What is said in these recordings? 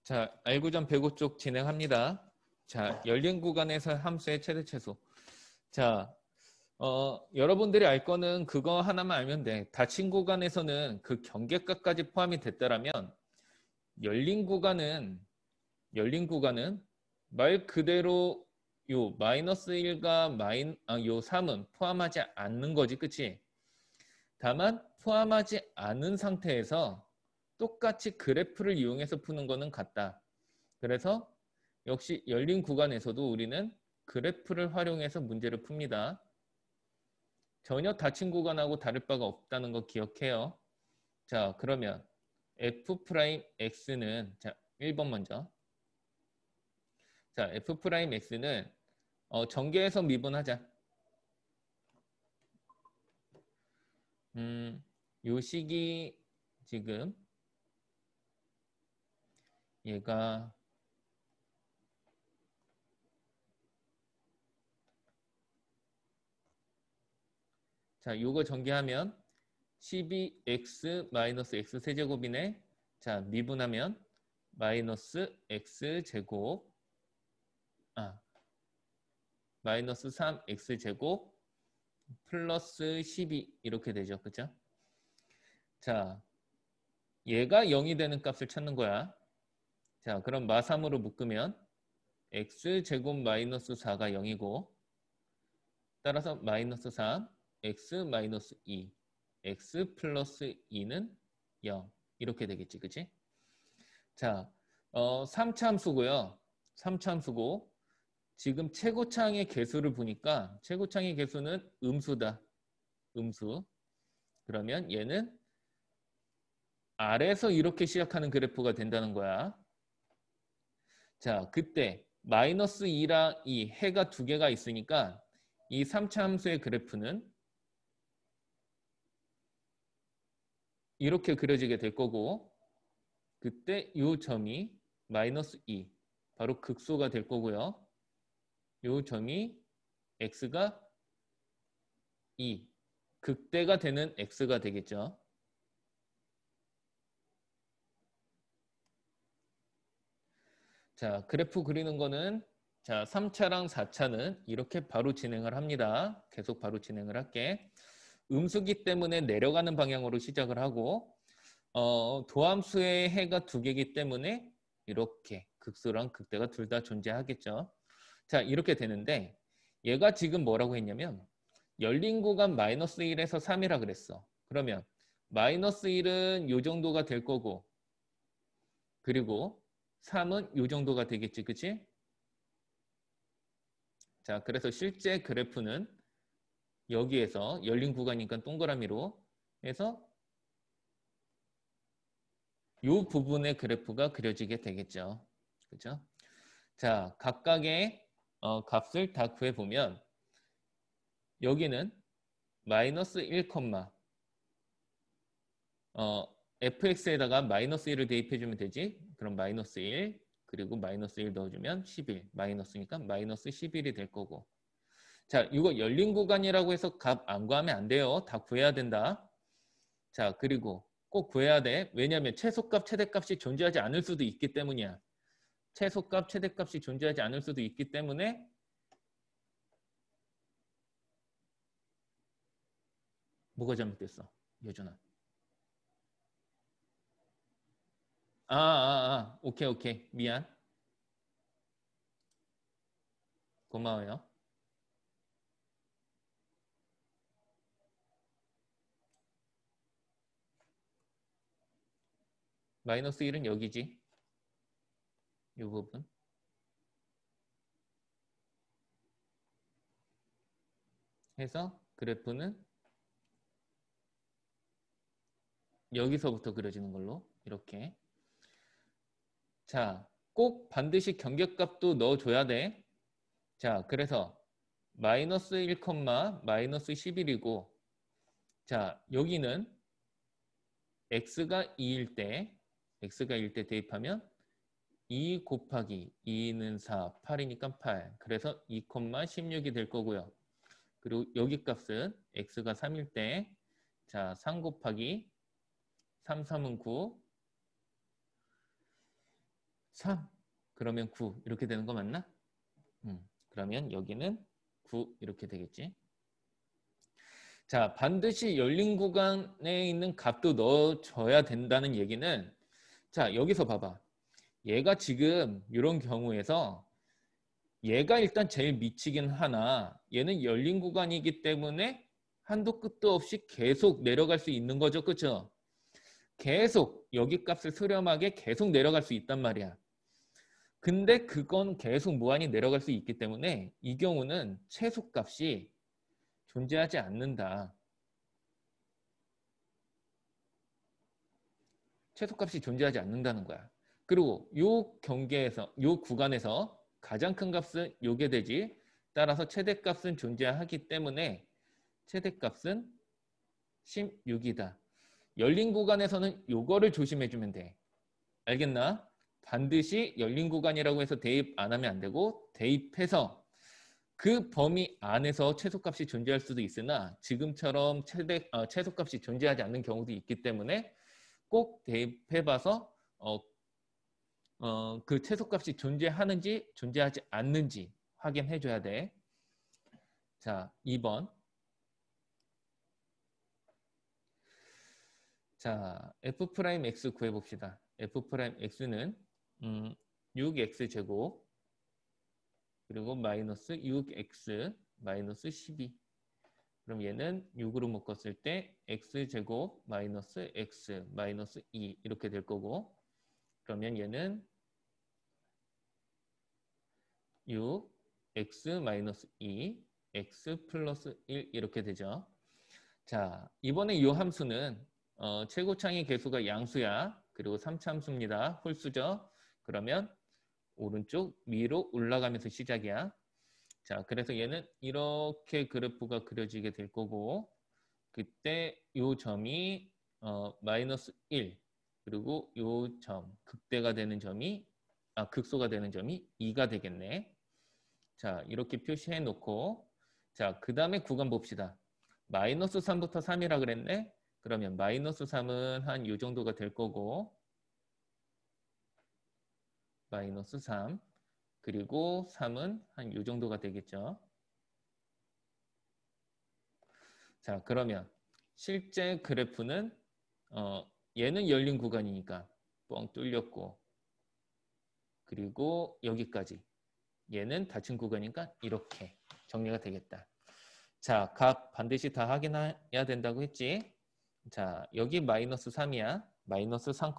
자, 알고전 105쪽 진행합니다. 자, 열린 구간에서 함수의 최대 최소. 자, 여러분들이 알 거는 그거 하나만 알면 돼. 닫힌 구간에서는 그 경계값까지 포함이 됐다라면 열린 구간은 말 그대로 요 마이너스 1과 요 3은 포함하지 않는 거지, 그치? 다만 포함하지 않은 상태에서 똑같이 그래프를 이용해서 푸는 거는 같다. 그래서 역시 열린 구간에서도 우리는 그래프를 활용해서 문제를 풉니다. 전혀 닫힌 구간하고 다를 바가 없다는 거 기억해요. 자, 그러면 f'x는 자, 1번 먼저. 자, f'x는 전개해서 미분하자. 요 식이 지금 얘가 자, 요거 전개하면 12x 마이너스 x 세제곱이네. 자, 미분하면 마이너스 x 제곱 마이너스 3x 제곱 플러스 12 이렇게 되죠. 그죠? 자, 얘가 0이 되는 값을 찾는 거야. 자, 그럼 마3으로 묶으면 x 제곱 마이너스 4가 0이고 따라서 마이너스 3, x 마이너스 2, x 플러스 2는 0 이렇게 되겠지. 그치? 자, 3차 함수고요. 3차 함수고 지금 최고창의 개수를 보니까 최고창의 개수는 음수다. 음수. 그러면 얘는 아래에서 이렇게 시작하는 그래프가 된다는 거야. 자, 그때 마이너스 2랑 이 해가 두 개가 있으니까 이 3차 함수의 그래프는 이렇게 그려지게 될 거고 그때 이 점이 마이너스 2 바로 극소가 될 거고요. 이 점이 x가 2 극대가 되는 x가 되겠죠. 자, 그래프 그리는 거는 자, 3차랑 4차는 이렇게 바로 진행을 합니다. 계속 바로 진행을 할게. 음수기 때문에 내려가는 방향으로 시작을 하고 도함수의 해가 두 개이기 때문에 이렇게 극소랑 극대가 둘 다 존재하겠죠. 자, 이렇게 되는데 얘가 지금 뭐라고 했냐면 열린 구간 마이너스 1에서 3이라 그랬어. 그러면 마이너스 1은 요 정도가 될 거고 그리고 3은 요 정도가 되겠지. 그치? 자, 그래서 실제 그래프는 여기에서 열린 구간이니까 동그라미로 해서 이 부분의 그래프가 그려지게 되겠죠. 그죠? 자, 각각의 값을 다 구해보면 여기는 마이너스 1, fx에다가 마이너스 1을 대입해주면 되지. 그럼 마이너스 1 그리고 마이너스 1 넣어주면 11 마이너스니까 마이너스 11이 될 거고 자, 이거 열린 구간이라고 해서 값 안 구하면 안 돼요. 다 구해야 된다. 자, 그리고 꼭 구해야 돼. 왜냐하면 최소값, 최대값이 존재하지 않을 수도 있기 때문이야. 최소값, 최대값이 존재하지 않을 수도 있기 때문에 뭐가 잘못됐어? 여준아. 오케이, 오케이. 미안. 고마워요. 마이너스 1은 여기지. 이 부분. 해서 그래프는 여기서부터 그려지는 걸로 이렇게. 자, 꼭 반드시 경계값도 넣어줘야 돼. 자, 그래서 마이너스 1, 마이너스 11이고 자, 여기는 x가 2일 때 대입하면 2 곱하기 2는 4, 8이니까 8. 그래서 2, 16이 될 거고요. 그리고 여기 값은 x가 3일 때 자, 3 곱하기 3, 3은 9. 3. 그러면 9 이렇게 되는 거 맞나? 그러면 여기는 9 이렇게 되겠지. 자, 반드시 열린 구간에 있는 값도 넣어줘야 된다는 얘기는 자, 여기서 봐봐. 얘가 지금 이런 경우에서 얘가 일단 제일 미치긴 하나 얘는 열린 구간이기 때문에 한도 끝도 없이 계속 내려갈 수 있는 거죠. 그렇죠? 계속 여기 값을 수렴하게 계속 내려갈 수 있단 말이야. 근데 그건 계속 무한히 내려갈 수 있기 때문에 이 경우는 최소값이 존재하지 않는다. 최소값이 존재하지 않는다는 거야. 그리고 요 경계에서 요 구간에서 가장 큰 값은 요게 되지. 따라서 최대값은 존재하기 때문에 최대값은 16이다. 열린 구간에서는 요거를 조심해주면 돼. 알겠나? 반드시 열린 구간이라고 해서 대입 안 하면 안 되고 대입해서 그 범위 안에서 최소값이 존재할 수도 있으나 지금처럼 최소값이 존재하지 않는 경우도 있기 때문에 꼭 대입해봐서 그 최소값이 존재하는지 존재하지 않는지 확인해줘야 돼. 자, 2번. 자, f'x 구해봅시다. f'x는 6x제곱 그리고 마이너스 6x 마이너스 12. 그럼 얘는 6으로 묶었을 때 x제곱 마이너스 x 마이너스 2 이렇게 될 거고 그러면 얘는 6 x 마이너스 2 x 플러스 1 이렇게 되죠. 자, 이번에 이 함수는 최고창의 개수가 양수야. 그리고 3차함수입니다. 홀수죠. 그러면 오른쪽 위로 올라가면서 시작이야. 자, 그래서 얘는 이렇게 그래프가 그려지게 될 거고 그때 요 점이 마이너스 1 그리고 요 점 극대가 되는 점이 극소가 되는 점이 2가 되겠네. 자, 이렇게 표시해 놓고 자, 그 다음에 구간 봅시다. 마이너스 3부터 3이라 그랬네. 그러면 마이너스 3은 한 요 정도가 될 거고 마이너스 3 그리고 3은 한 요 정도가 되겠죠. 자, 그러면 실제 그래프는 얘는 열린 구간이니까 뻥 뚫렸고 그리고 여기까지 얘는 닫힌 구간이니까 이렇게 정리가 되겠다. 자, 값 반드시 다 확인해야 된다고 했지. 자, 여기 마이너스 3이야. 마이너스 3,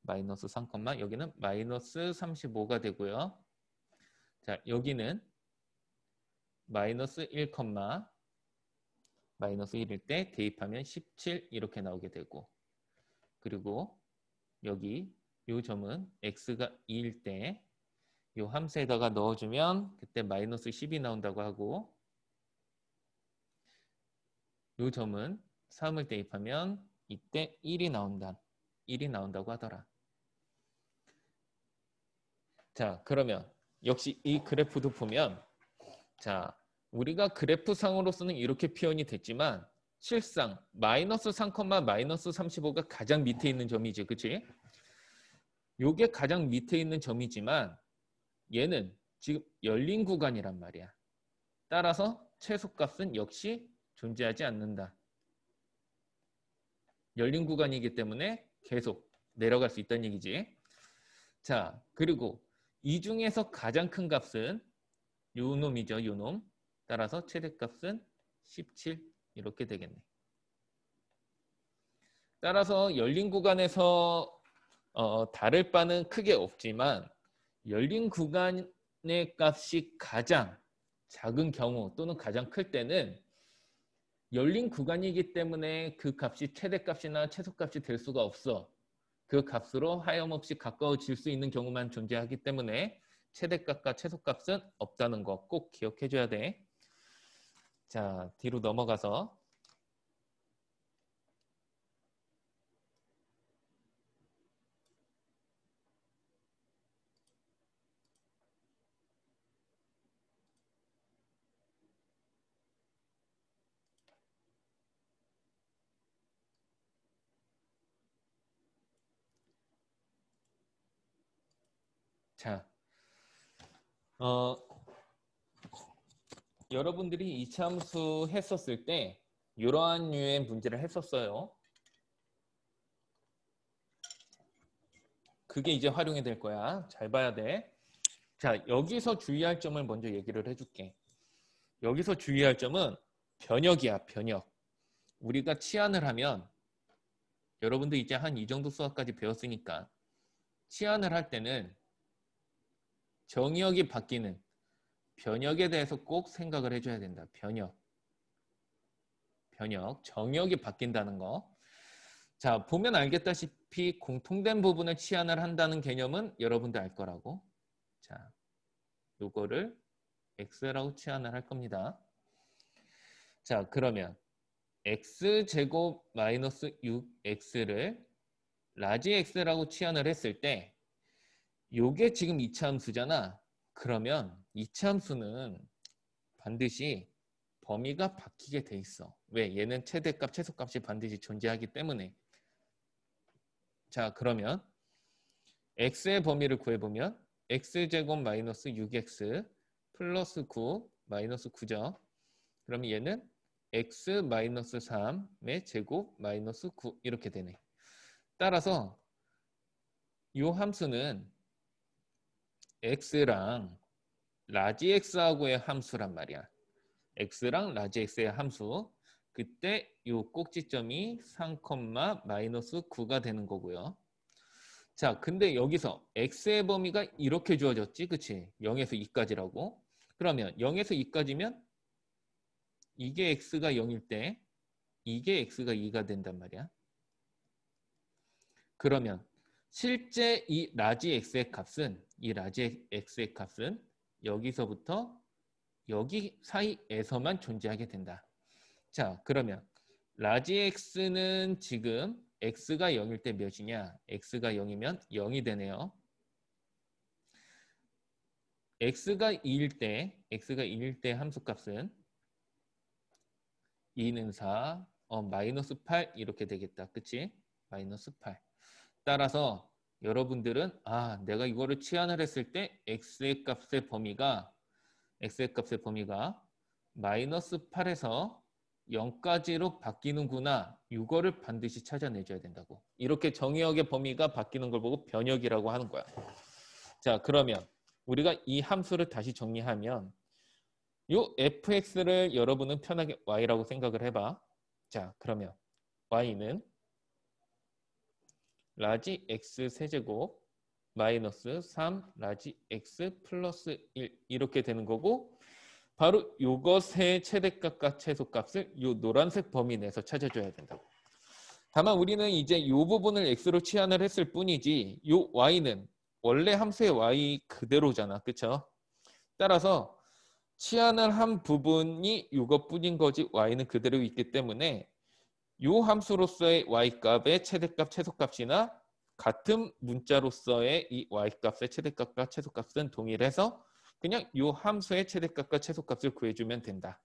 마이너스 3, 여기는 마이너스 35가 되고요. 자, 여기는 마이너스 1, 마이너스 1일 때 대입하면 17 이렇게 나오게 되고 그리고 여기 이 점은 x가 2일 때 이 함수에다가 넣어주면 그때 마이너스 10이 나온다고 하고 이 점은 3을 대입하면 이때 1이 나온다고 하더라. 자, 그러면 역시 이 그래프도 보면 자, 우리가 그래프상으로서는 이렇게 표현이 됐지만 실상 마이너스 3, 마이너스 35가 가장 밑에 있는 점이지. 그치? 요게 가장 밑에 있는 점이지만 얘는 지금 열린 구간이란 말이야. 따라서 최소값은 역시 존재하지 않는다. 열린 구간이기 때문에 계속 내려갈 수 있다는 얘기지. 자, 그리고 이 중에서 가장 큰 값은 요 놈이죠. 요 놈. 따라서 최대값은 17 이렇게 되겠네. 따라서 열린 구간에서 다를 바는 크게 없지만 열린 구간의 값이 가장 작은 경우 또는 가장 클 때는 열린 구간이기 때문에 그 값이 최대값이나 최소값이 될 수가 없어. 그 값으로 하염없이 가까워질 수 있는 경우만 존재하기 때문에 최대값과 최소값은 없다는 거 꼭 기억해줘야 돼. 자, 뒤로 넘어가서 자, 여러분들이 이차함수 했었을 때 이러한 류의 문제를 했었어요. 그게 이제 활용이 될 거야. 잘 봐야 돼. 자, 여기서 주의할 점을 먼저 얘기를 해줄게. 여기서 주의할 점은 변역이야, 변역. 우리가 치환을 하면 여러분들 이제 한 이 정도 수학까지 배웠으니까 치환을 할 때는 정의역이 바뀌는 변역에 대해서 꼭 생각을 해줘야 된다. 변역, 정의역이 바뀐다는 거. 자, 보면 알겠다시피 공통된 부분을 치환을 한다는 개념은 여러분들 알 거라고. 자, 요거를 x라고 치환을 할 겁니다. 자, 그러면 x제곱 마이너스 6x를 라지 x라고 치환을 했을 때 요게 지금 이차함수잖아. 그러면 이차함수는 반드시 범위가 바뀌게 돼 있어. 왜? 얘는 최대값, 최소값이 반드시 존재하기 때문에. 자, 그러면 x의 범위를 구해보면 x제곱 마이너스 6x 플러스 9 마이너스 9죠. 그러면 얘는 x 마이너스 3의 제곱 마이너스 9 이렇게 되네. 따라서 이 함수는 x랑 라지 x하고의 함수란 말이야. x랑 라지 x의 함수. 그때 이 꼭지점이 3, 마이너스 9가 되는 거고요. 자, 근데 여기서 x의 범위가 이렇게 주어졌지, 그치? 0에서 2까지라고. 그러면 0에서 2까지면 이게 x가 0일 때 이게 x가 2가 된단 말이야. 그러면 실제 이 라지 x의 값은 여기서부터 여기 사이에서만 존재하게 된다. 자, 그러면 라지 x는 지금 x가 0일 때 몇이냐? x가 0이면 0이 되네요. x가 2일 때 함수값은 2는 4, 마이너스 8 이렇게 되겠다. 그치? 마이너스 8. 따라서 여러분들은 내가 이거를 치환을 했을 때 x의 값의 범위가 마이너스 8에서 0까지로 바뀌는구나. 이거를 반드시 찾아내줘야 된다고. 이렇게 정의역의 범위가 바뀌는 걸 보고 변역이라고 하는 거야. 자, 그러면 우리가 이 함수를 다시 정리하면 요 fx를 여러분은 편하게 y라고 생각을 해봐. 자, 그러면 y는 라지 x 세제곱 마이너스 3 라지 x 플러스 1 이렇게 되는 거고 바로 요것의 최대값과 최소값을 요 노란색 범위 내에서 찾아줘야 된다고. 다만 우리는 이제 요 부분을 x로 치환을 했을 뿐이지 요 y는 원래 함수의 y 그대로잖아. 그쵸? 따라서 치환을 한 부분이 이것뿐인 거지 y는 그대로 있기 때문에 요 함수로서의 y값의 최대값, 최소값이나 같은 문자로서의 이 y값의 최대값과 최소값은 동일해서 그냥 요 함수의 최대값과 최소값을 구해주면 된다.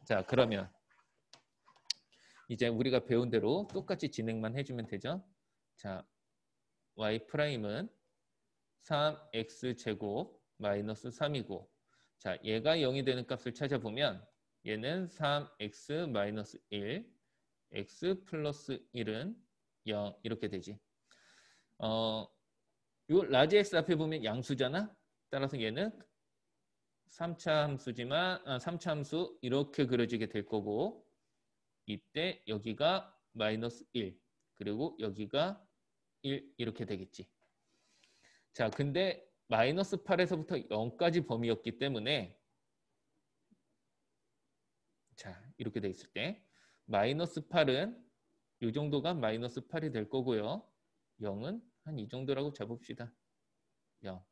자, 그러면 이제 우리가 배운 대로 똑같이 진행만 해주면 되죠. 자, y'은 3x제곱 마이너스 3이고 자, 얘가 0이 되는 값을 찾아보면 얘는 3x 마이너스 1 x 플러스 1은 0 이렇게 되지. 요 라지 x 앞에 보면 양수잖아. 따라서 얘는 3차 함수지만 3차 함수 이렇게 그려지게 될 거고 이때 여기가 마이너스 1 그리고 여기가 1 이렇게 되겠지. 자, 근데 마이너스 8에서부터 0까지 범위였기 때문에 자, 이렇게 돼 있을 때 마이너스 8은 이 정도가 마이너스 8이 될 거고요. 0은 한 이 정도라고 잡읍시다. 0.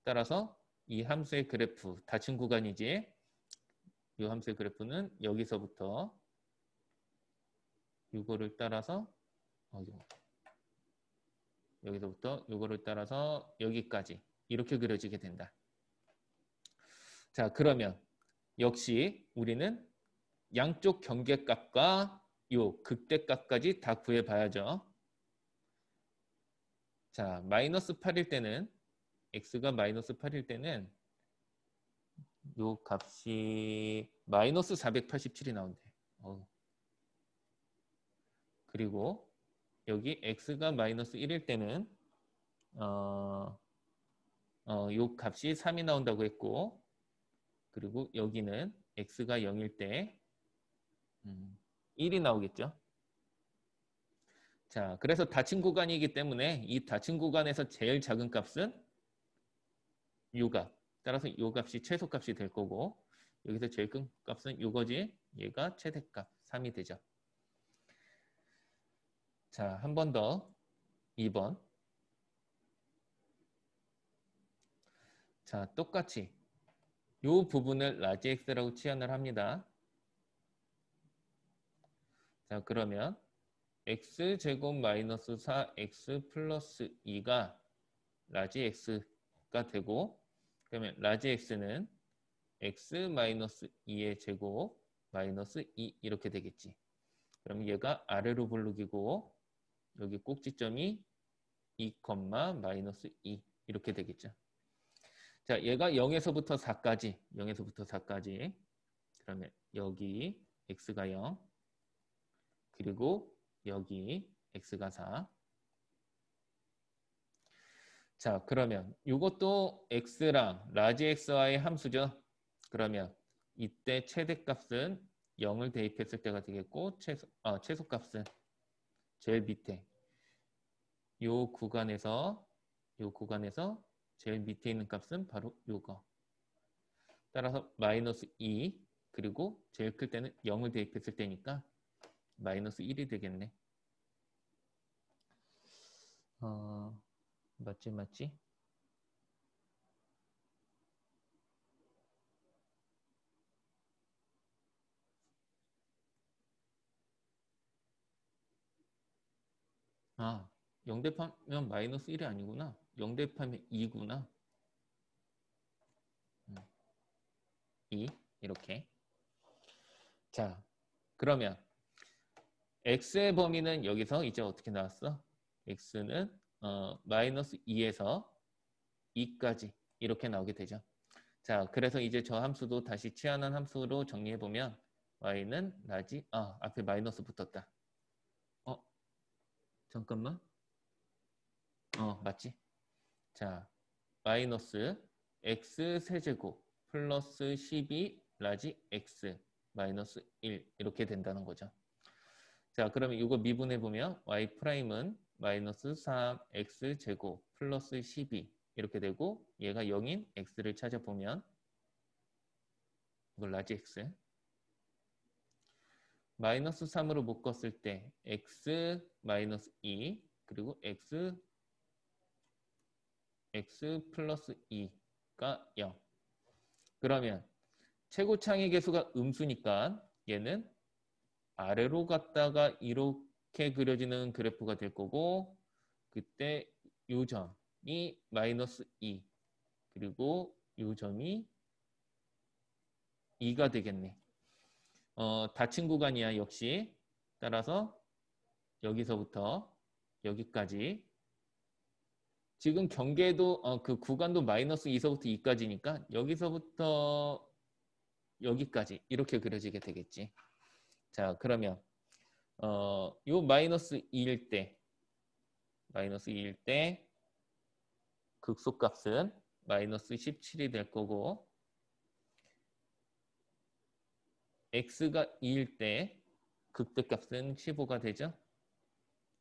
따라서 이 함수의 그래프, 닫힌 구간이지. 이 함수의 그래프는 여기서부터 이거를 따라서 여기서부터 이거를 따라서 여기까지 이렇게 그려지게 된다. 자, 그러면 역시 우리는 양쪽 경계값과 요 극대값까지 다 구해봐야죠. 자, 마이너스 8일 때는 x가 마이너스 8일 때는 요 값이 마이너스 487이 나온대. 그리고 여기 x가 마이너스 1일 때는 요 값이 3이 나온다고 했고, 그리고 여기는 x가 0일 때 1이 나오겠죠. 자, 그래서 닫힌 구간이기 때문에 이 닫힌 구간에서 제일 작은 값은 요 값. 따라서 요 값이 최소값이 될 거고, 여기서 제일 큰 값은 요거지. 얘가 최대값 3이 되죠. 자, 한 번 더. 2번. 자, 똑같이 요 부분을 라지 x라고 치환을 합니다. 자, 그러면 x제곱 마이너스 4x 플러스 2가 라지 x가 되고, 그러면 라지 x는 x 마이너스 2의 제곱 마이너스 2 이렇게 되겠지. 그럼 얘가 아래로 볼록이고 여기 꼭지점이 2, 마이너스 2 이렇게 되겠죠. 자, 얘가 0에서부터 4까지, 0에서부터 4까지. 그러면 여기 x가 0, 그리고 여기 x가 4. 자, 그러면 이것도 x랑 라지 x와의 함수죠. 그러면 이때 최대값은 0을 대입했을 때가 되겠고, 최소값은 제일 밑에 요 구간에서 제일 밑에 있는 값은 바로 요거. 따라서 마이너스 2, 그리고 제일 클 때는 0을 대입했을 때니까 마이너스 1이 되겠네. 맞지? 아, 0 대입하면 마이너스 1이 아니구나. 0 대입하면 2구나. 2 이렇게. 자, 그러면 x의 범위는 여기서 이제 어떻게 나왔어? x는 마이너스 2에서 2까지 이렇게 나오게 되죠. 자, 그래서 이제 저 함수도 다시 치환한 함수로 정리해보면 y는 라지, 앞에 마이너스 붙었다. 잠깐만. 맞지? 자, 마이너스 x 세제곱 플러스 12 라지 x 마이너스 1 이렇게 된다는 거죠. 자, 그러면 이거 미분해보면 y 프라임은 마이너스 3x 제곱 플러스 12 이렇게 되고, 얘가 0인 x를 찾아보면 이걸 라지 x 마이너스 3으로 묶었을 때 x 마이너스 2 그리고 x 플러스 2가 0. 그러면 최고창의 개수가 음수니까 얘는 아래로 갔다가 이렇게 그려지는 그래프가 될 거고, 그때 요 점이 마이너스 2 그리고 요 점이 2가 되겠네. 닫힌 구간이야 역시. 따라서 여기서부터 여기까지 지금 경계도 그 구간도 마이너스 2서부터 2까지니까 여기서부터 여기까지 이렇게 그려지게 되겠지. 자, 그러면 요 마이너스 2일 때 극소값은 마이너스 17이 될 거고, x가 2일 때 극대값은 15가 되죠.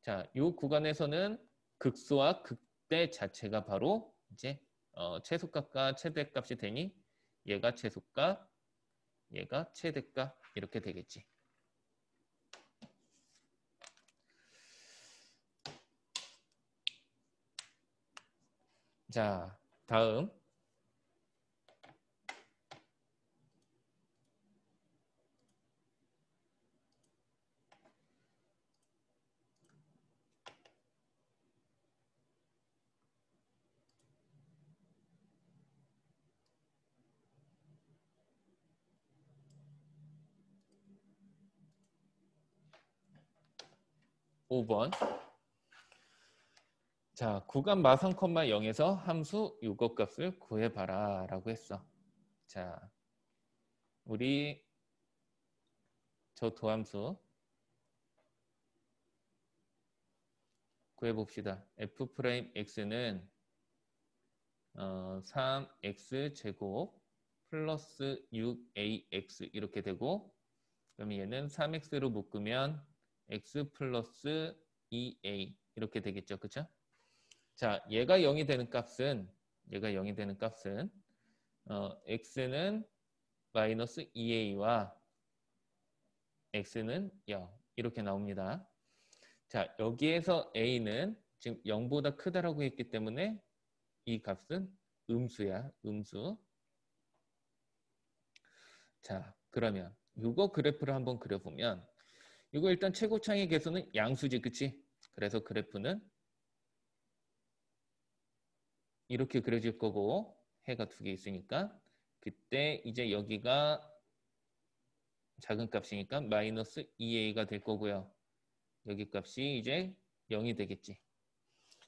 자, 요 구간에서는 극소와 극대 자체가 바로 이제 최소값과 최대값이 되니 얘가 최소값, 얘가 최대값 이렇게 되겠지. 자, 다음 5번. 자, 구간 마선, 0에서 함수 요거 값을 구해봐라 라고 했어. 자, 우리 저 도함수 구해봅시다. f'x는 3x 제곱 플러스 6ax 이렇게 되고, 그럼 얘는 3x로 묶으면 x 플러스 2a 이렇게 되겠죠. 그쵸? 자, 얘가 0이 되는 값은 x는 마이너스 2a와 x는 0 이렇게 나옵니다. 자, 여기에서 a는 지금 0보다 크다라고 했기 때문에 이 값은 음수야, 음수. 자, 그러면 이거 그래프를 한번 그려보면 이거 일단 최고차의 개수는 양수지, 그치? 그래서 그래프는 이렇게 그려질 거고 해가 두 개 있으니까 그때 이제 여기가 작은 값이니까 마이너스 2a가 될 거고요. 여기 값이 이제 0이 되겠지.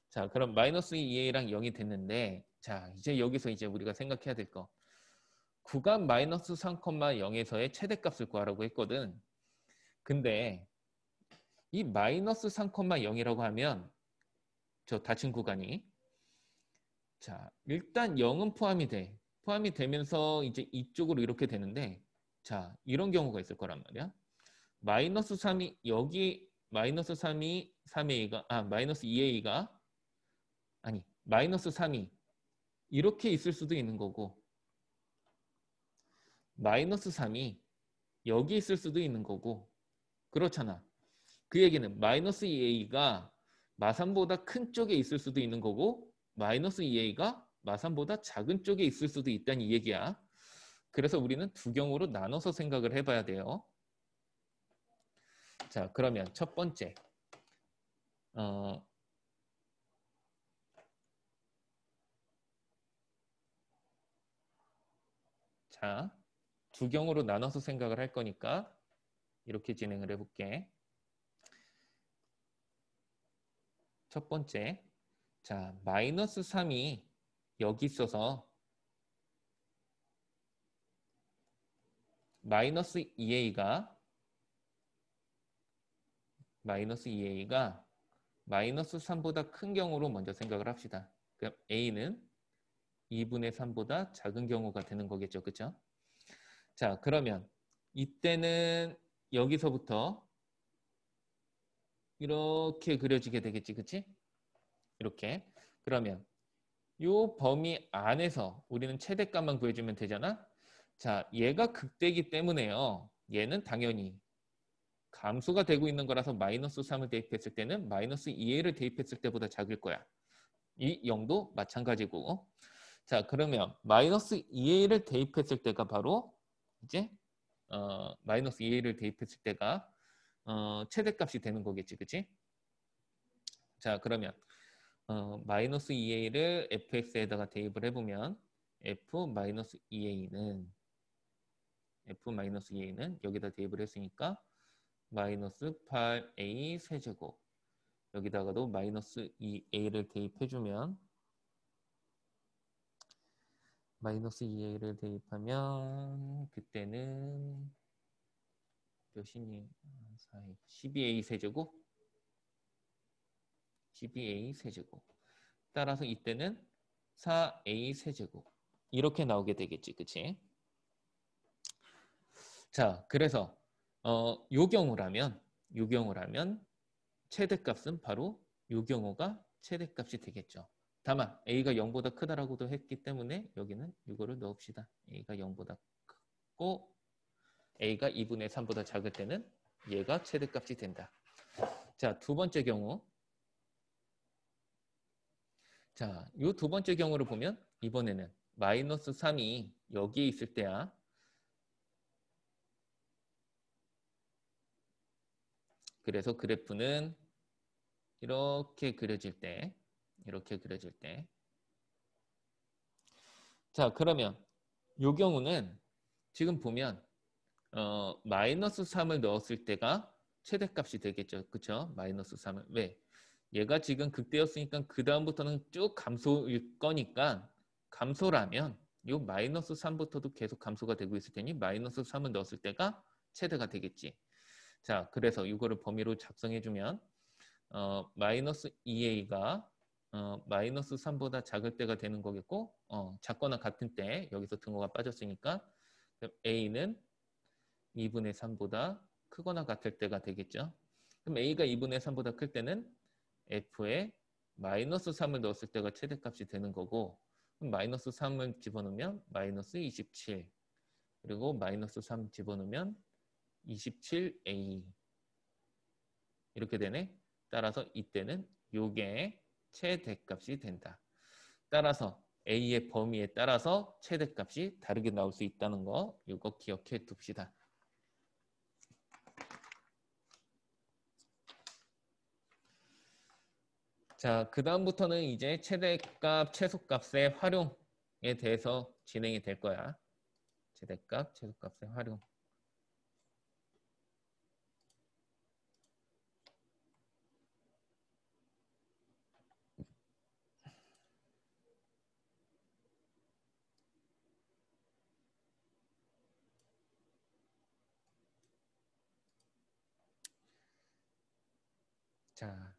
자, 그럼 마이너스 2a랑 0이 됐는데, 자, 이제 여기서 이제 우리가 생각해야 될 거. 구간 마이너스 3,0에서의 최대값을 구하라고 했거든. 근데 이 마이너스 3,0이라고 하면 저 닫힌 구간이, 자, 일단 0은 포함이 돼. 포함이 되면서 이제 이쪽으로 이렇게 되는데, 자, 이런 경우가 있을 거란 말이야. 마이너스 3이 여기 마이너스 3이 3a가 마이너스 2a가 아니 마이너스 3이 이렇게 있을 수도 있는 거고, 마이너스 3이 여기 있을 수도 있는 거고, 그렇잖아. 그 얘기는 마이너스 2a가 마산보다 큰 쪽에 있을 수도 있는 거고, 마이너스 2a가 마산보다 작은 쪽에 있을 수도 있다는 이 얘기야. 그래서 우리는 두 경우로 나눠서 생각을 해봐야 돼요. 자, 그러면 첫 번째 자, 두 경우로 나눠서 생각을 할 거니까 이렇게 진행을 해볼게. 첫 번째, 자, 마이너스 3이 여기 있어서 마이너스 2a가 마이너스 3보다 큰 경우로 먼저 생각을 합시다. 그럼 a는 2분의 3보다 작은 경우가 되는 거겠죠. 그쵸? 자, 그러면 이때는 여기서부터 이렇게 그려지게 되겠지. 그치? 이렇게. 그러면 이 범위 안에서 우리는 최대값만 구해주면 되잖아. 자, 얘가 극대이기 때문에요. 얘는 당연히 감소가 되고 있는 거라서 마이너스 3을 대입했을 때는 마이너스 2a를 대입했을 때보다 작을 거야. 이 0도 마찬가지고. 자, 그러면 마이너스 2a를 대입했을 때가 바로 이제 마이너스 2a를 대입했을 때가 최대값이 되는 거겠지. 그치? 자, 그러면 마이너스 2a를 fx에다가 대입을 해보면 f-2a는 여기다 대입을 했으니까 마이너스 8a 세제곱, 여기다가도 마이너스 2a를 대입해주면 마이너스 2a를 대입하면 그때는 몇이니? 12a 세제곱? 12a 세제곱. 따라서 이때는 4a 세제곱. 이렇게 나오게 되겠지. 그치? 자, 그래서 요 경우라면 최대값은 바로 요 경우가 최대값이 되겠죠. 다만 a가 0보다 크다라고도 했기 때문에 여기는 이거를 넣읍시다. a가 0보다 크고 a가 2분의 3보다 작을 때는 얘가 최대값이 된다. 자, 두 번째 경우. 자, 요 두 번째 경우를 보면 이번에는 마이너스 3이 여기에 있을 때야. 그래서 그래프는 이렇게 그려질 때. 자, 그러면 요 경우는 지금 보면 마이너스 3을 넣었을 때가 최대값이 되겠죠. 그쵸? 마이너스 3을. 왜? 얘가 지금 극대였으니까 그 다음부터는 쭉 감소일 거니까 감소라면 요 마이너스 3부터도 계속 감소가 되고 있을 테니 마이너스 3을 넣었을 때가 최대가 되겠지. 자, 그래서 이거를 범위로 작성해주면 마이너스 2a가 마이너스 3보다 작을 때가 되는 거겠고 작거나 같은 때 여기서 등호가 빠졌으니까 a는 2분의 3보다 크거나 같을 때가 되겠죠. 그럼 a가 2분의 3보다 클 때는 f에 마이너스 3을 넣었을 때가 최대값이 되는 거고 그럼 마이너스 3을 집어넣으면 마이너스 27 그리고 마이너스 3 집어넣으면 27a 이렇게 되네. 따라서 이때는 요게 최대값이 된다. 따라서 a의 범위에 따라서 최대값이 다르게 나올 수 있다는 거 이거 기억해 둡시다. 자, 그 다음부터는 이제 최대값, 최소값의 활용에 대해서 진행이 될 거야. 최대값, 최소값의 활용. 자,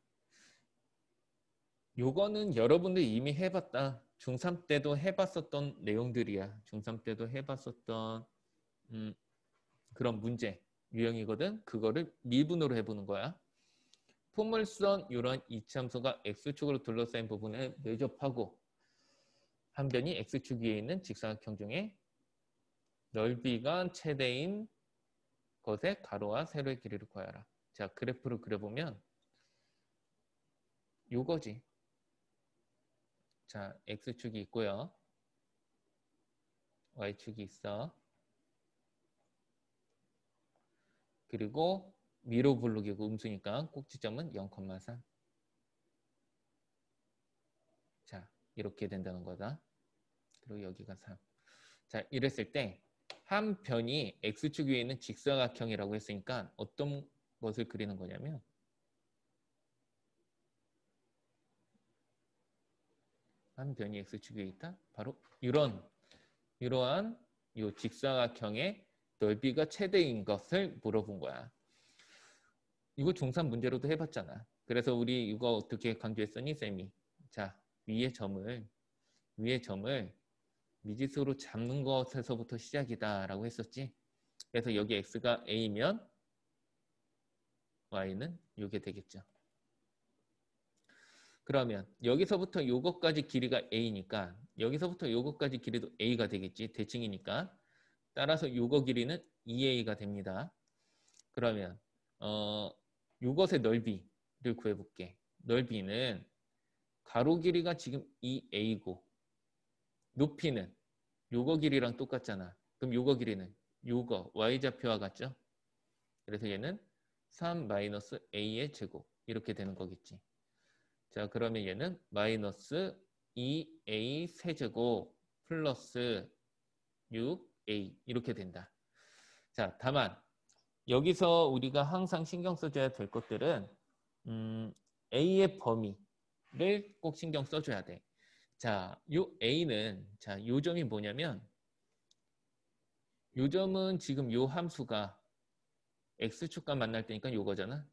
요거는 여러분들 이미 해봤다. 중3 때도 해봤었던 내용들이야. 중3 때도 해봤었던 그런 문제 유형이거든. 그거를 미분으로 해보는 거야. 포물선 이런 이치함수가 x축으로 둘러싸인 부분에 매접하고 한 변이 x축 위에 있는 직사각형 중에 넓이가 최대인 것의 가로와 세로의 길이를 구하라. 자, 그래프를 그려보면 요거지. 자, x축이 있고요. y축이 있어. 그리고 미로 블록이고 음수니까 꼭지점은 0,3. 자, 이렇게 된다는 거다. 그리고 여기가 3. 자, 이랬을 때 한 변이 x축 위에 있는 직사각형이라고 했으니까 어떤 것을 그리는 거냐면 한 변이 x축 위에 있다. 바로 이러한 이 직사각형의 넓이가 최대인 것을 물어본 거야. 이거 중3 문제로도 해봤잖아. 그래서 우리 이거 어떻게 강조했더니 쌤이 자, 위의 점을 미지수로 잡는 것에서부터 시작이다라고 했었지. 그래서 여기 x가 a면 y는 이게 되겠죠. 그러면 여기서부터 요것까지 길이가 a니까 여기서부터 요것까지 길이도 a가 되겠지. 대칭이니까. 따라서 요거 길이는 2a가 됩니다. 그러면 요것의 넓이를 구해볼게. 넓이는 가로 길이가 지금 2a고 높이는 요거 길이랑 똑같잖아. 그럼 요거 길이는 요거 y좌표와 같죠? 그래서 얘는 3-a의 제곱 이렇게 되는 거겠지. 자, 그러면 얘는 마이너스 2a 세제곱 플러스 6a 이렇게 된다. 자, 다만 여기서 우리가 항상 신경 써줘야 될 것들은 a의 범위를 꼭 신경 써줘야 돼. 자, 요 a는 요 점이 뭐냐면 요 점은 지금 요 함수가 x축과 만날 때니까 요거잖아.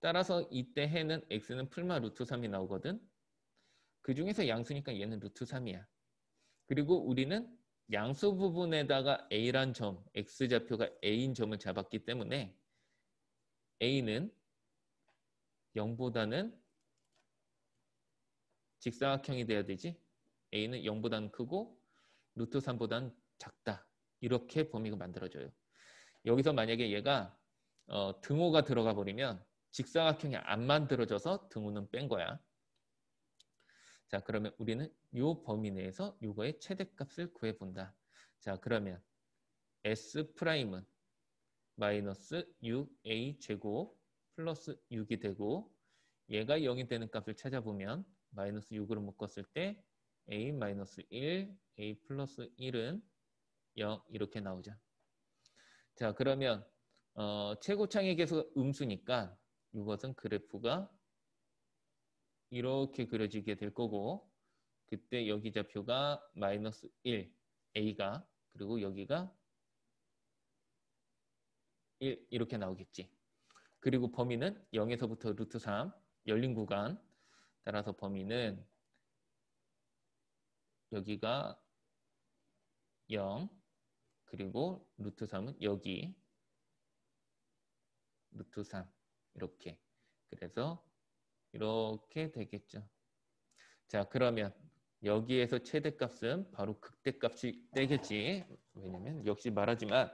따라서 이때 해는 x는 풀마 루트 3이 나오거든. 그 중에서 양수니까 얘는 루트 3이야. 그리고 우리는 양수 부분에다가 a란 점, x좌표가 a인 점을 잡았기 때문에 a는 0보다는 직사각형이 돼야 되지. a는 0보다는 크고 루트 3보다는 작다. 이렇게 범위가 만들어져요. 여기서 만약에 얘가 등호가 들어가 버리면 직사각형이 안 만들어져서 등호는 뺀 거야. 자, 그러면 우리는 이 범위 내에서 이거의 최대값을 구해본다. 자, 그러면 S'은 마이너스 6a 제곱 플러스 6이 되고 얘가 0이 되는 값을 찾아보면 마이너스 6으로 묶었을 때 a 마이너스 1, a 플러스 1은 0 이렇게 나오죠. 자, 그러면 최고창의 계수가 음수니까 이것은 그래프가 이렇게 그려지게 될 거고 그때 여기 좌표가 마이너스 1 A가 그리고 여기가 1 이렇게 나오겠지. 그리고 범위는 0에서부터 루트 3 열린 구간 따라서 범위는 여기가 0 그리고 루트 3은 여기 루트 3 이렇게 그래서 이렇게 되겠죠. 자 그러면 여기에서 최대값은 바로 극대값이 되겠지. 왜냐면 역시 말하지만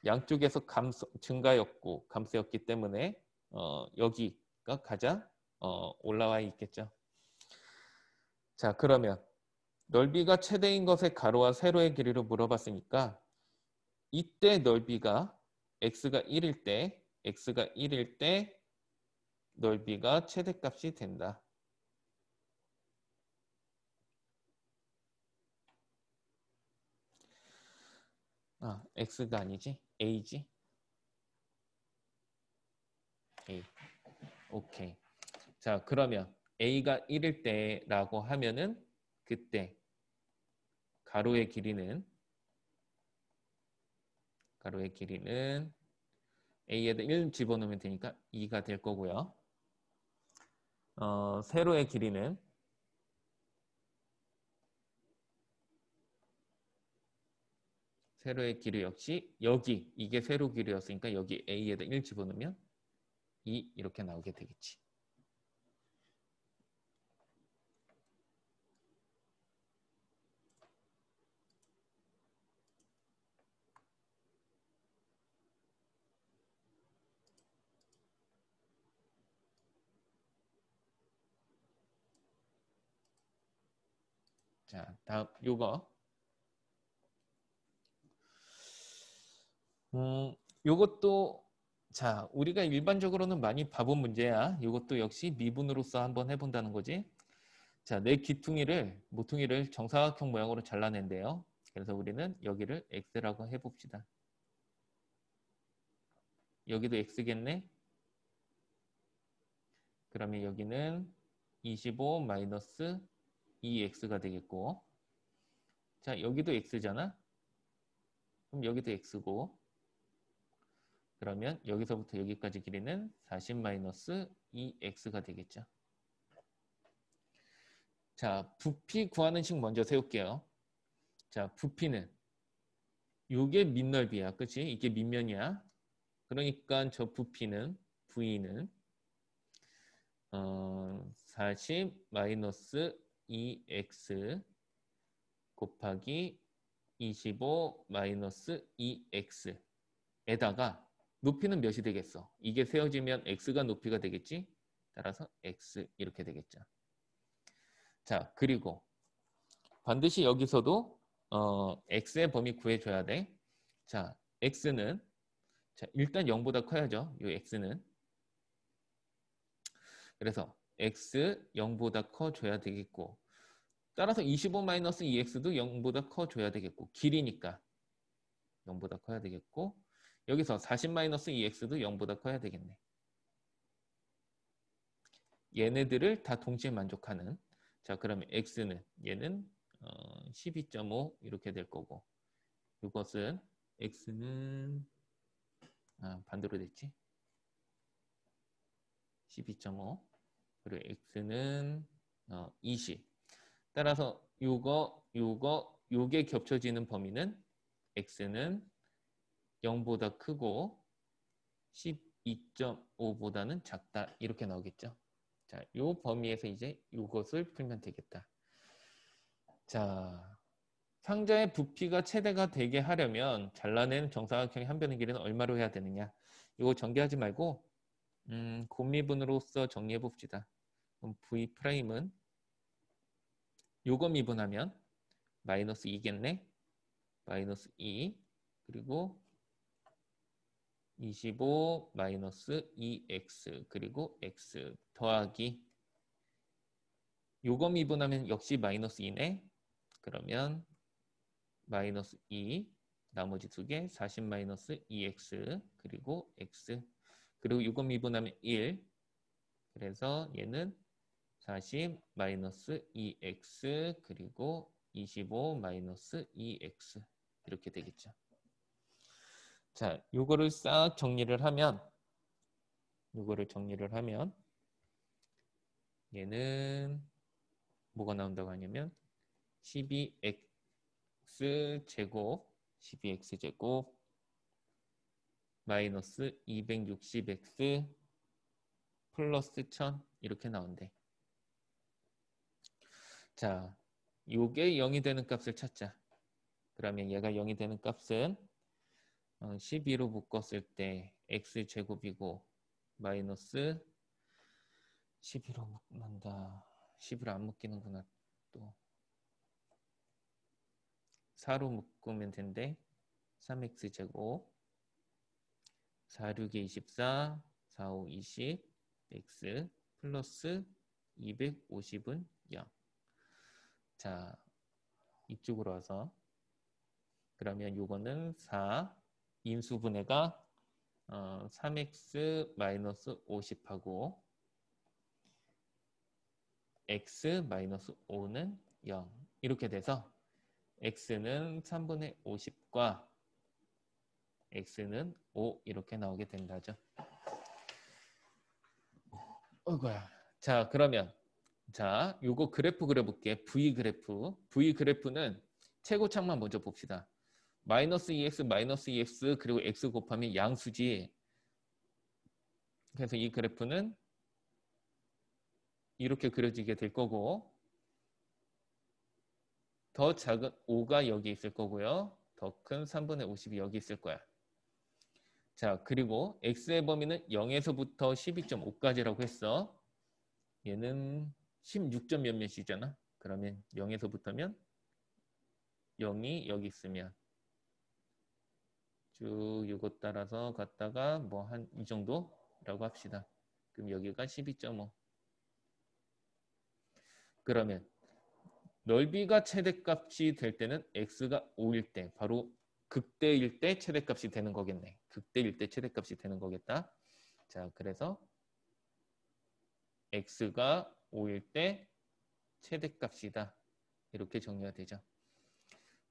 양쪽에서 증가였고 감소였기 때문에 여기가 가장 올라와 있겠죠. 자 그러면 넓이가 최대인 것의 가로와 세로의 길이를 물어봤으니까 이때 넓이가 x가 1일 때 넓이가 최대값이 된다. x가 아니지 a지. a. 오케이. 자 그러면 a가 1일 때라고 하면은 그때 가로의 길이는 a에다 1 집어넣으면 되니까 2가 될 거고요. 세로의 길이는 역시 여기 이게 세로 길이였으니까 여기 a에다 1 집어넣으면 2 이렇게 나오게 되겠지. 자, 다음 요거. 요것도 자, 우리가 일반적으로는 많이 봐본 문제야. 요것도 역시 미분으로서 한번 해본다는 거지. 자, 내 모퉁이를 정사각형 모양으로 잘라낸대요. 그래서 우리는 여기를 x라고 해봅시다. 여기도 x겠네. 그러면 여기는 25 마이너스 2x가 되겠고 자 여기도 x잖아. 그럼 여기도 x고 그러면 여기서부터 여기까지 길이는 40 마이너스 2x가 되겠죠. 자 부피 구하는 식 먼저 세울게요. 자 부피는 요게 밑넓이야. 그치? 이게 밑면이야. 그러니까 저 부피는 V는 40 마이너스 2x 곱하기 25 마이너스 2x에다가 높이는 몇이 되겠어? 이게 세워지면 x가 높이가 되겠지? 따라서 x 이렇게 되겠죠. 자 그리고 반드시 여기서도 x의 범위 구해줘야 돼. 자 x는 자 일단 0보다 커야죠. 이 x는 그래서 x 0보다 커줘야 되겠고 따라서 25-2x도 0보다 커줘야 되겠고 길이니까 0보다 커야 되겠고 여기서 40-2x도 0보다 커야 되겠네. 얘네들을 다 동시에 만족하는 자 그러면 x는 얘는 12.5 이렇게 될 거고 이것은 x는 반대로 됐지 12.5 그리고 x는 20 따라서 요게 겹쳐지는 범위는 x는 0보다 크고 12.5보다는 작다 이렇게 나오겠죠. 자, 요 범위에서 이제 요것을 풀면 되겠다. 자, 상자의 부피가 최대가 되게 하려면 잘라낸 정사각형의 한 변의 길이는 얼마로 해야 되느냐. 이거 전개하지 말고 곱미분으로서 정리해 봅시다. 그럼 V'은 요거 미분하면 마이너스 2겠네. 마이너스 2 그리고 25 마이너스 2x 그리고 x 더하기 요거 미분하면 역시 마이너스 2네. 그러면 마이너스 2 나머지 두 개 40 마이너스 2x 그리고 x 그리고 요거 미분하면 1 그래서 얘는 40 마이너스 2x 그리고 25 마이너스 2x 이렇게 되겠죠. 자, 요거를 싹 정리를 하면 얘는 뭐가 나온다고 하냐면 12x 제곱 마이너스 260x 플러스 1000 이렇게 나온대. 자, 요게 0이 되는 값을 찾자. 그러면 얘가 0이 되는 값은 12로 묶었을 때 x 제곱이고 마이너스 12로 묶는다. 12로 안 묶이는구나. 또 4로 묶으면 된대. 3x 제곱 4, 6에 24 4, 5, 20 x 플러스 250은 0. 자, 이쪽으로 와서 그러면 요거는 4 인수분해가 3x 마이너스 50하고 x 마이너스 5는 0 이렇게 돼서 x는 3분의 50과 x는 5 이렇게 나오게 된다죠. 어이구야. 자, 그러면 자, 요거 그래프 그려볼게. V 그래프는 최고창만 먼저 봅시다. 마이너스 2x 마이너스 2x 그리고 x 곱하면 양수지. 그래서 이 그래프는 이렇게 그려지게 될 거고 더 작은 5가 여기 있을 거고요. 더 큰 3분의 50이 여기 있을 거야. 자, 그리고 x의 범위는 0에서부터 12.5까지라고 했어. 얘는 16점 몇몇이잖아. 그러면 0에서부터면 0이 여기 있으면 쭉 이거 따라서 갔다가 뭐 한 이 정도라고 합시다. 그럼 여기가 12.5. 그러면 넓이가 최대값이 될 때는 x가 5일 때 바로 극대일 때 최대값이 되는 거겠네. 극대일 때 최대값이 되는 거겠다. 자, 그래서 x가 5일 때 최대값이다. 이렇게 정리가 되죠.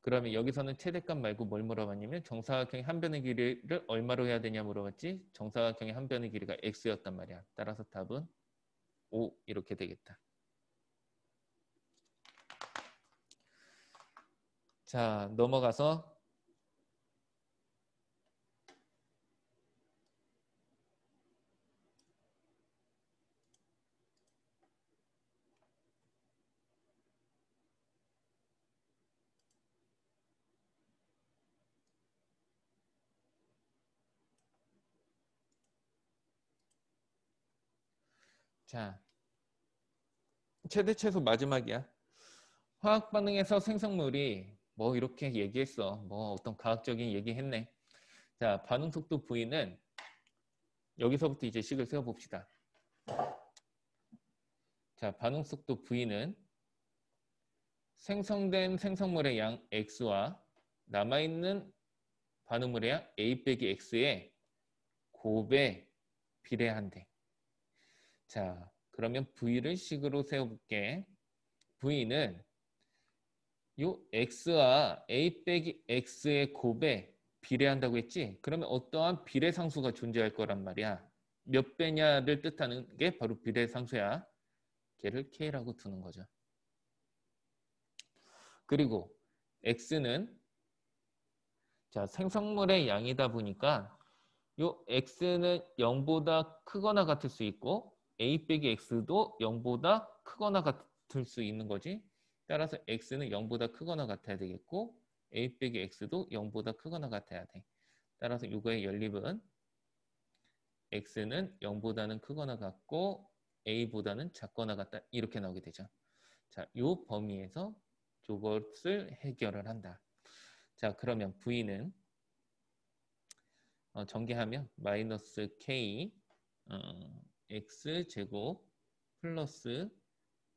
그러면 여기서는 최대값 말고 뭘 물어봤냐면 정사각형의 한 변의 길이를 얼마로 해야 되냐 물어봤지. 정사각형의 한 변의 길이가 x였단 말이야. 따라서 답은 5 이렇게 되겠다. 자, 넘어가서 자, 최대 최소 마지막이야. 화학 반응에서 생성물이 뭐 이렇게 얘기했어. 뭐 어떤 과학적인 얘기했네. 자, 반응 속도 V는 여기서부터 이제 식을 세워 봅시다. 자, 반응 속도 V는 생성된 생성물의 양 X와 남아있는 반응물의 양 A 빼기 X의 곱에 비례한대. 자, 그러면 V를 식으로 세워볼게. V는 요 X와 A 빼기 X의 곱에 비례한다고 했지? 그러면 어떠한 비례상수가 존재할 거란 말이야. 몇 배냐를 뜻하는 게 바로 비례상수야. 걔를 K라고 두는 거죠. 그리고 X는 자, 생성물의 양이다 보니까 요 X는 0보다 크거나 같을 수 있고 A 빼기 X도 0보다 크거나 같을 수 있는 거지. 따라서 X는 0보다 크거나 같아야 되겠고 A 빼기 X도 0보다 크거나 같아야 돼. 따라서 이거의 연립은 X는 0보다는 크거나 같고 A보다는 작거나 같다. 이렇게 나오게 되죠. 자, 요 범위에서 저것을 해결을 한다. 자, 그러면 V는 전개하면 마이너스 K X 제곱 플러스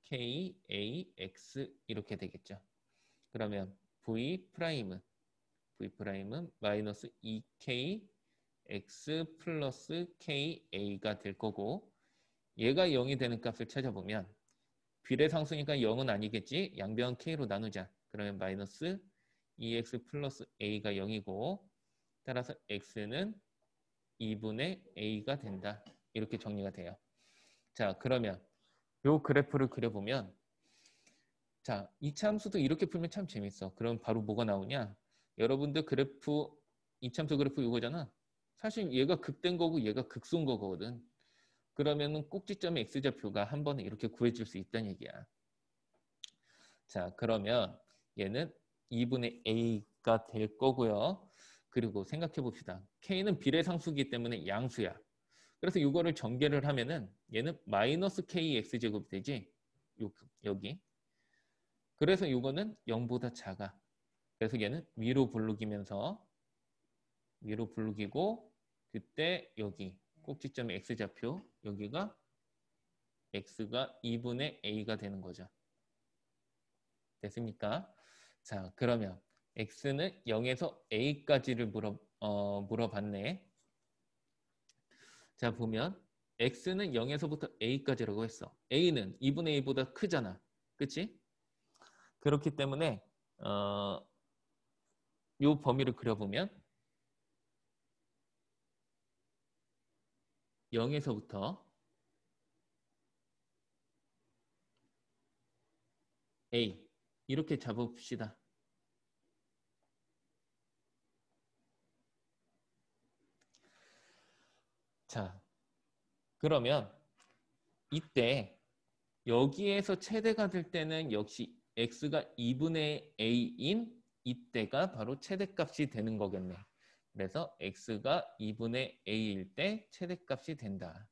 K A X 이렇게 되겠죠. 그러면 V 프라임은 마이너스 2K X 플러스 KA가 될 거고 얘가 0이 되는 값을 찾아보면 비례상수니까 0은 아니겠지. 양변 k로 나누자. 그러면 마이너스 2x 플러스 a가 0이고 따라서 x는 2분의 a가 된다. 이렇게 정리가 돼요. 자, 그러면 요 그래프를 그려보면 자, 이차함수도 이렇게 풀면 참 재밌어. 그럼 바로 뭐가 나오냐? 여러분들 그래프 이차함수 그래프 이거잖아. 사실 얘가 극된 거고 얘가 극소인 거거든. 그러면은 꼭지점의 x좌표가 한 번에 이렇게 구해질 수 있다는 얘기야. 자, 그러면 얘는 2분의 a가 될 거고요. 그리고 생각해 봅시다. k는 비례상수이기 때문에 양수야. 그래서 이거를 전개를 하면은 얘는 마이너스 kx제곱이 되지. 여기. 그래서 이거는 0보다 작아. 그래서 얘는 위로 부르기면서 위로 부르기고 그때 여기 꼭지점의 x좌표 여기가 x가 2분의 a가 되는 거죠. 됐습니까? 자, 그러면 x는 0에서 a까지를 물어봤네. 자, 보면 x는 0에서부터 a까지라고 했어. a는 2분의 a보다 크잖아. 그치? 그렇기 때문에 요 범위를 그려보면 0에서부터 a 이렇게 잡읍시다. 자, 그러면 이때 여기에서 최대가 될 때는 역시 x가 2분의 a인 이때가 바로 최대값이 되는 거겠네. 그래서 x가 2분의 a일 때 최대값이 된다.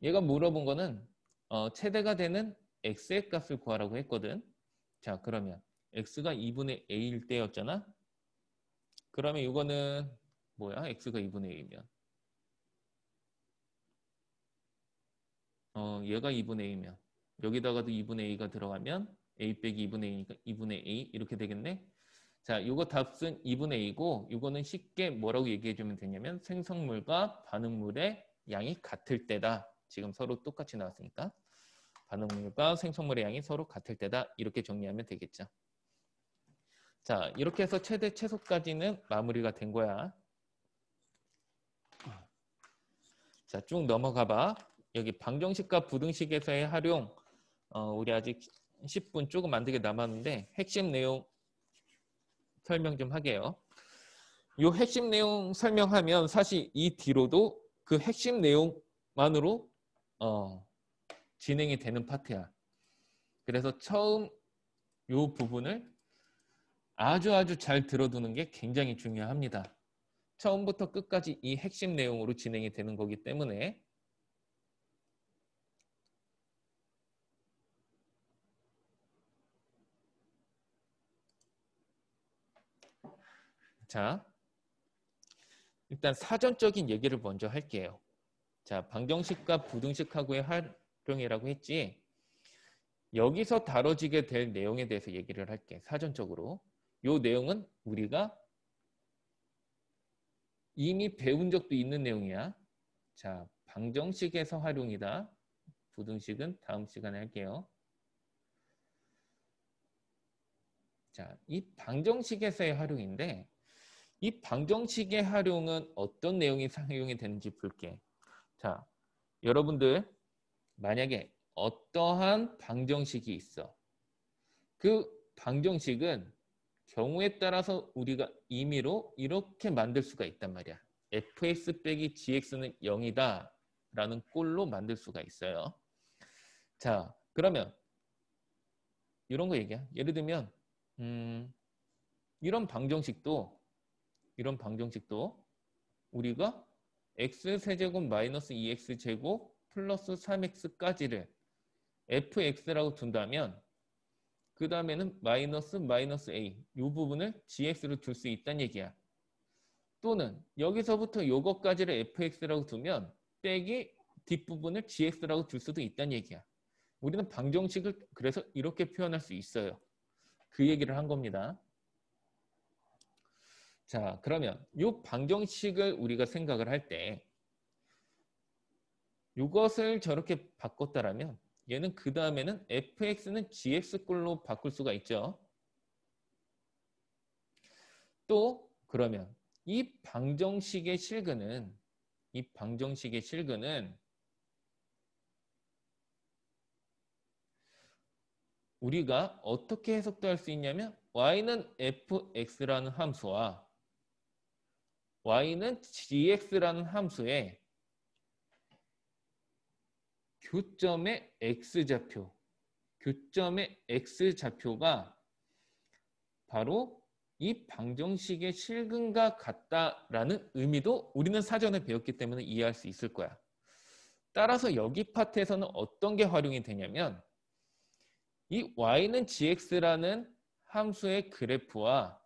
얘가 물어본 거는 최대가 되는 x의 값을 구하라고 했거든. 자, 그러면 x가 2분의 a일 때였잖아. 그러면 이거는 뭐야? x가 2분의 a면 얘가 2분의 a면 여기다가도 2분의 a가 들어가면 a 빼기 2분의 a니까 2분의 a 이렇게 되겠네. 자, 이거 답은 2분의 a고 이거는 쉽게 뭐라고 얘기해 주면 되냐면 생성물과 반응물의 양이 같을 때다. 지금 서로 똑같이 나왔으니까 반응물과 생성물의 양이 서로 같을 때다. 이렇게 정리하면 되겠죠. 자, 이렇게 해서 최대 최소까지는 마무리가 된 거야. 자, 쭉 넘어가 봐. 여기 방정식과 부등식에서의 활용 우리 아직 10분 조금 안 되게 남았는데 핵심 내용 설명 좀 하게요. 이 핵심 내용 설명하면 사실 이 뒤로도 그 핵심 내용만으로 진행이 되는 파트야. 그래서 처음 이 부분을 아주 잘 들어두는 게 굉장히 중요합니다. 처음부터 끝까지 이 핵심 내용으로 진행이 되는 거기 때문에 자, 일단 사전적인 얘기를 먼저 할게요. 자, 방정식과 부등식하고의 활용이라고 했지. 여기서 다뤄지게 될 내용에 대해서 얘기를 할게. 사전적으로. 이 내용은 우리가 이미 배운 적도 있는 내용이야. 자, 방정식에서 활용이다. 부등식은 다음 시간에 할게요. 자, 이 방정식에서의 활용인데 이 방정식의 활용은 어떤 내용이 사용이 되는지 볼게. 자, 여러분들 만약에 어떠한 방정식이 있어. 그 방정식은 경우에 따라서 우리가 임의로 이렇게 만들 수가 있단 말이야. fx 빼기 gx는 0이다 라는 꼴로 만들 수가 있어요. 자, 그러면 이런 거 얘기야. 예를 들면 이런 방정식도 우리가 x세제곱 마이너스 2x제곱 플러스 3x까지를 fx라고 둔다면 그 다음에는 마이너스 a 이 부분을 gx로 둘 수 있다는 얘기야. 또는 여기서부터 요거까지를 fx라고 두면 빼기 뒷부분을 gx라고 둘 수도 있다는 얘기야. 우리는 방정식을 그래서 이렇게 표현할 수 있어요. 그 얘기를 한 겁니다. 자, 그러면 이 방정식을 우리가 생각을 할 때 이것을 저렇게 바꿨다라면 얘는 그 다음에는 fx는 gx꼴로 바꿀 수가 있죠. 또 그러면 이 방정식의 실근은 우리가 어떻게 해석도 할 수 있냐면 y는 fx라는 함수와 y는 gx라는 함수의 교점의 x좌표가 바로 이 방정식의 실근과 같다라는 의미도 우리는 사전에 배웠기 때문에 이해할 수 있을 거야. 따라서 여기 파트에서는 어떤 게 활용이 되냐면 이 y는 gx라는 함수의 그래프와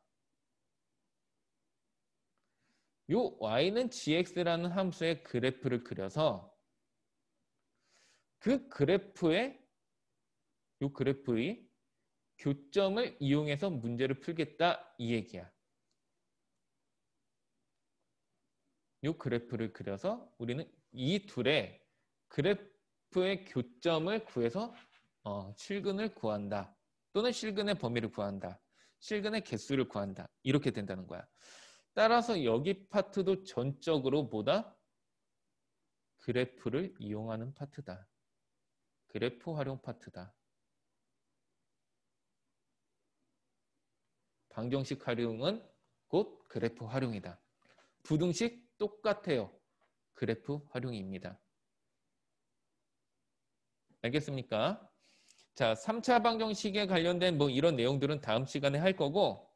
요 y는 gx라는 함수의 그래프를 그려서 그 그래프의 교점을 이용해서 문제를 풀겠다 이 얘기야. 이 그래프를 그려서 우리는 이 둘의 그래프의 교점을 구해서 실근을 구한다. 또는 실근의 범위를 구한다. 실근의 개수를 구한다. 이렇게 된다는 거야. 따라서 여기 파트도 전적으로 뭐다? 그래프를 이용하는 파트다. 그래프 활용 파트다. 방정식 활용은 곧 그래프 활용이다. 부등식 똑같아요. 그래프 활용입니다. 알겠습니까? 자, 3차 방정식에 관련된 뭐 이런 내용들은 다음 시간에 할 거고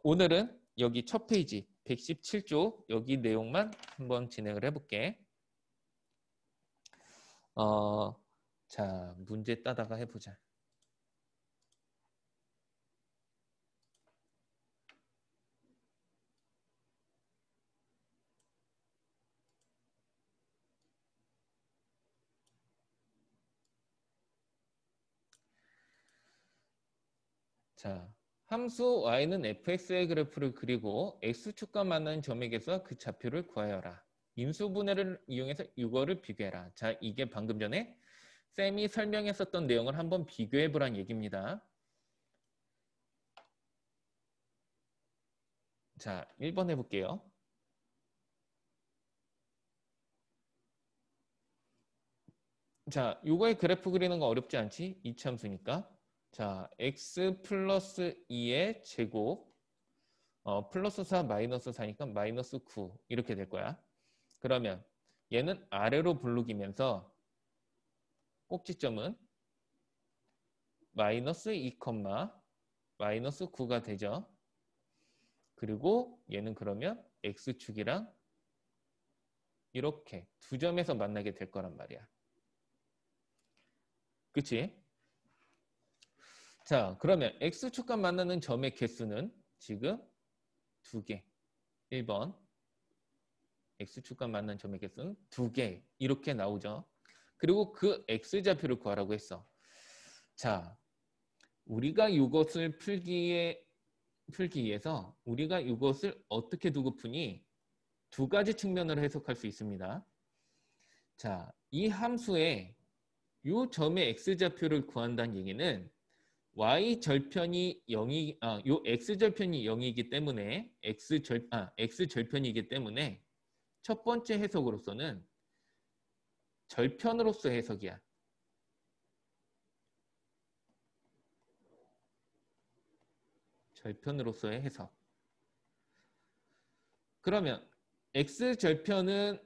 오늘은 여기 첫 페이지 117조 여기 내용만 한번 진행을 해볼게. 자, 문제 따다가 해보자. 자, 함수 y는 fx의 그래프를 그리고 x축과 만나는 점의 개수와 그 좌표를 구하여라. 인수분해를 이용해서 이거를 비교해라. 자, 이게 방금 전에 쌤이 설명했었던 내용을 한번 비교해보란 얘기입니다. 자, 1번 해볼게요. 자, 이거의 그래프 그리는 거 어렵지 않지? 이차함수니까. 자, x 플러스 2의 제곱 플러스 4 마이너스 4니까 마이너스 9 이렇게 될 거야. 그러면 얘는 아래로 불룩이면서 꼭지점은 마이너스 2, 마이너스 9가 되죠. 그리고 얘는 그러면 x축이랑 이렇게 두 점에서 만나게 될 거란 말이야. 그치? 자, 그러면 x축과 만나는 점의 개수는 지금 2개. 1번. x축과 만나는 점의 개수는 2개. 이렇게 나오죠. 그리고 그 x좌표를 구하라고 했어. 자, 우리가 이것을 풀기 위해서 우리가 이것을 어떻게 두고 푸니? 두 가지 측면으로 해석할 수 있습니다. 자, 이 함수의 이 점의 x좌표를 구한다는 얘기는 y절편이 0이 요 x절편이 0이기 때문에 x절편이기 때문에 첫 번째 해석으로서는 절편으로서 해석이야. 절편으로서의 해석. 그러면 x절편은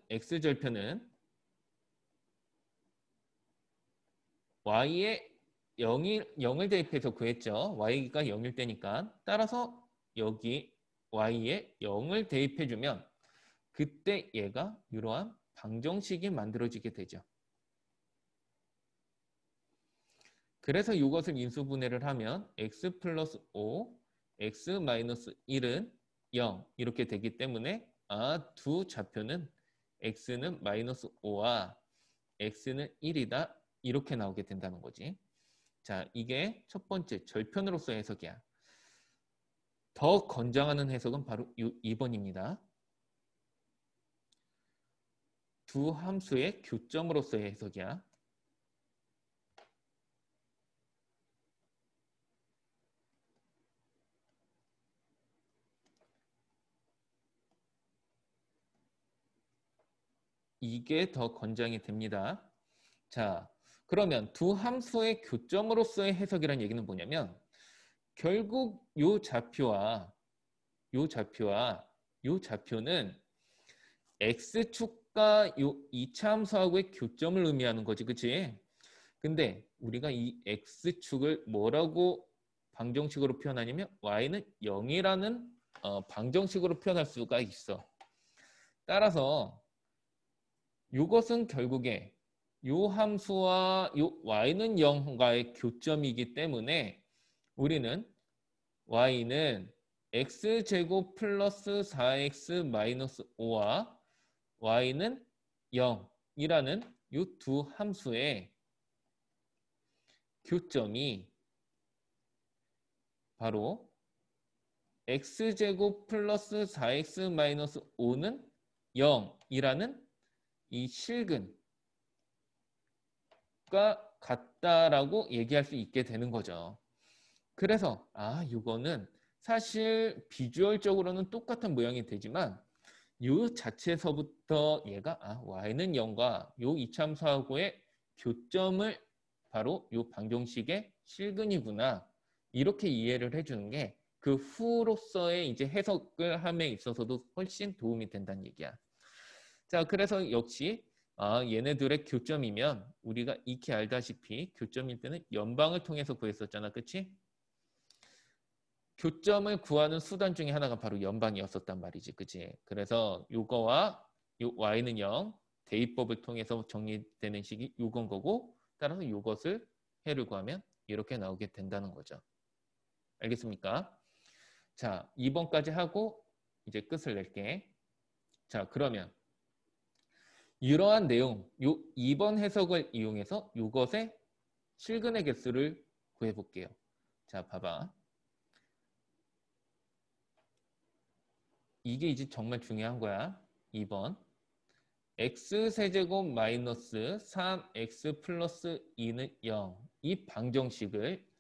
y에 0을 대입해서 구했죠. y가 0일 때니까. 따라서 여기 y에 0을 대입해주면 그때 얘가 이러한 방정식이 만들어지게 되죠. 그래서 이것을 인수분해를 하면 x 플러스 5, x 마이너스 1은 0 이렇게 되기 때문에 두 좌표는 x는 마이너스 5와 x는 1이다 이렇게 나오게 된다는 거지. 자, 이게 첫 번째 절편으로서의 해석이야. 더 권장하는 해석은 바로 2번입니다. 두 함수의 교점으로서의 해석이야. 이게 더 권장이 됩니다. 자, 그러면 두 함수의 교점으로서의 해석이란 얘기는 뭐냐면 결국 요 좌표와 요 좌표는 x축과 요 2차 함수하고의 교점을 의미하는 거지, 그치? 근데 우리가 이 x축을 뭐라고 방정식으로 표현하냐면 y는 0이라는 방정식으로 표현할 수가 있어. 따라서 이것은 결국에 요 함수와 요 y는 0과의 교점이기 때문에 우리는 y는 x제곱 플러스 4x 마이너스 5와 y는 0이라는 이 두 함수의 교점이 바로 x제곱 플러스 4x 마이너스 5는 0이라는 이 실근과 같다라고 얘기할 수 있게 되는 거죠. 그래서 이거는 사실 비주얼적으로는 똑같은 모양이 되지만 이 자체에서부터 얘가 y는 0과 요 이참수하고의 교점을 바로 요 방정식의 실근이구나 이렇게 이해를 해주는 게 그 후로서의 이제 해석을 함에 있어서도 훨씬 도움이 된다는 얘기야. 자, 그래서 역시 얘네들의 교점이면 우리가 익히 알다시피 교점일 때는 연방을 통해서 구했었잖아, 그치? 교점을 구하는 수단 중에 하나가 바로 연방이었었단 말이지, 그치? 그래서 요거와 요 y는 0, 대입법을 통해서 정리되는 식이 요건 거고 따라서 요것을 해를 구하면 이렇게 나오게 된다는 거죠. 알겠습니까? 자, 2번까지 하고 이제 끝을 낼게. 자, 그러면 이러한 내용, 요 2번 해석을 이용해서 요것의 실근의 개수를 구해볼게요. 자, 봐봐. 이게 이제 정말 중요한 거야. 2번. x세제곱 마이너스 3x 플러스 2는 0. 이 방정식을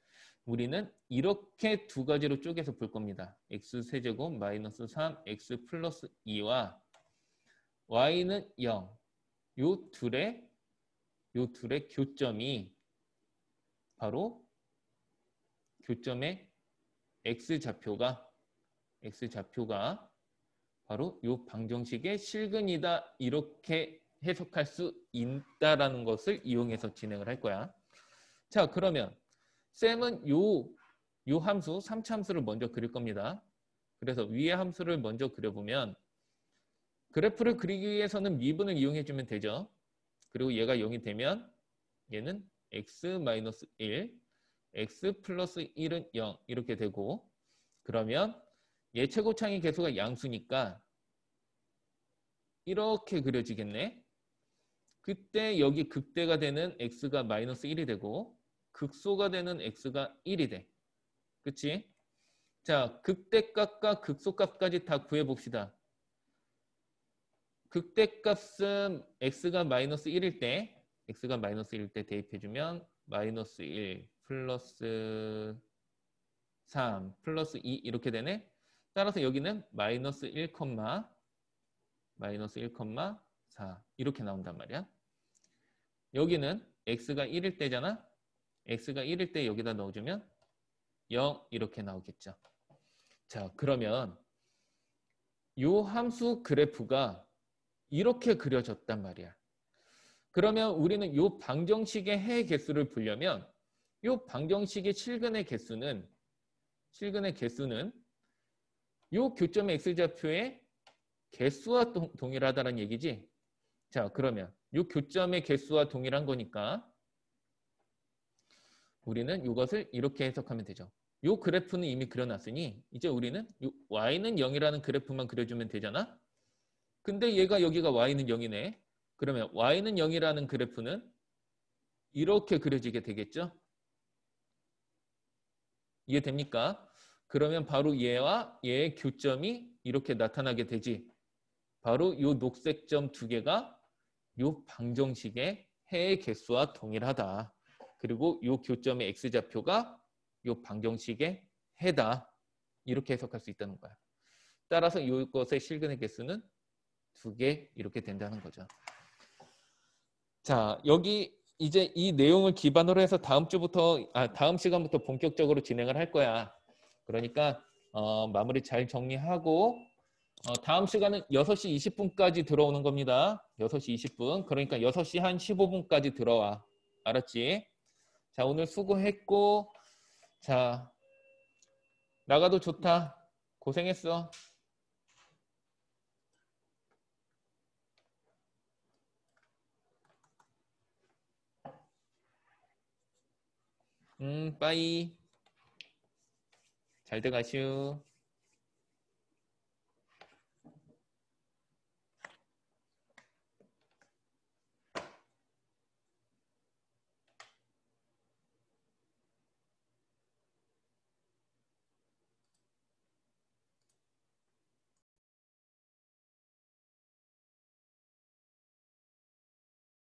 우리는 이렇게 두 가지로 쪼개서 볼 겁니다. x세제곱 마이너스 3x 플러스 2와 y는 0. 요 둘의 교점이 바로 교점의 x좌표가 바로 요 방정식의 실근이다 이렇게 해석할 수 있다라는 것을 이용해서 진행을 할 거야. 자, 그러면 쌤은 요 함수 3차 함수를 먼저 그릴 겁니다. 그래서 위의 함수를 먼저 그려보면 그래프를 그리기 위해서는 미분을 이용해주면 되죠. 그리고 얘가 0이 되면 얘는 x-1, x 플러스 1은 0 이렇게 되고 그러면 얘 최고창의 개수가 양수니까 이렇게 그려지겠네. 그때 여기 극대가 되는 x가 마이너스 1이 되고 극소가 되는 x가 1이 돼. 그치? 자, 극대값과 극소값까지 다 구해봅시다. 극대값은 x가 마이너스 1일 때 대입해주면 마이너스 1 플러스 3 플러스 2 이렇게 되네. 따라서 여기는 마이너스 1,4 이렇게 나온단 말이야. 여기는 x가 1일 때잖아. x가 1일 때 여기다 넣어주면 0 이렇게 나오겠죠. 자, 그러면 요 함수 그래프가 이렇게 그려졌단 말이야. 그러면 우리는 요 방정식의 해 개수를 보려면 요 방정식의 실근의 개수는 요 교점의 x좌표의 개수와 동일하다는 얘기지. 자, 그러면 요 교점의 개수와 동일한 거니까 우리는 이것을 이렇게 해석하면 되죠. 요 그래프는 이미 그려놨으니 이제 우리는 요 y는 0이라는 그래프만 그려주면 되잖아. 근데 얘가 여기가 y는 0이네. 그러면 y는 0이라는 그래프는 이렇게 그려지게 되겠죠. 이해됩니까? 그러면 바로 얘와 얘의 교점이 이렇게 나타나게 되지. 바로 요 녹색 점 두 개가 요 방정식의 해의 개수와 동일하다. 그리고 요 교점의 x좌표가 요 방정식의 해다. 이렇게 해석할 수 있다는 거야. 따라서 이것의 실근의 개수는 2개 이렇게 된다는 거죠. 자, 여기 이제 이 내용을 기반으로 해서 다음 시간부터 본격적으로 진행을 할 거야. 그러니까 마무리 잘 정리하고 다음 시간은 6시 20분까지 들어오는 겁니다. 6시 20분. 그러니까 6시 한 15분까지 들어와. 알았지? 자, 오늘 수고했고 자, 나가도 좋다. 고생했어. 빠이. 잘들 가시오.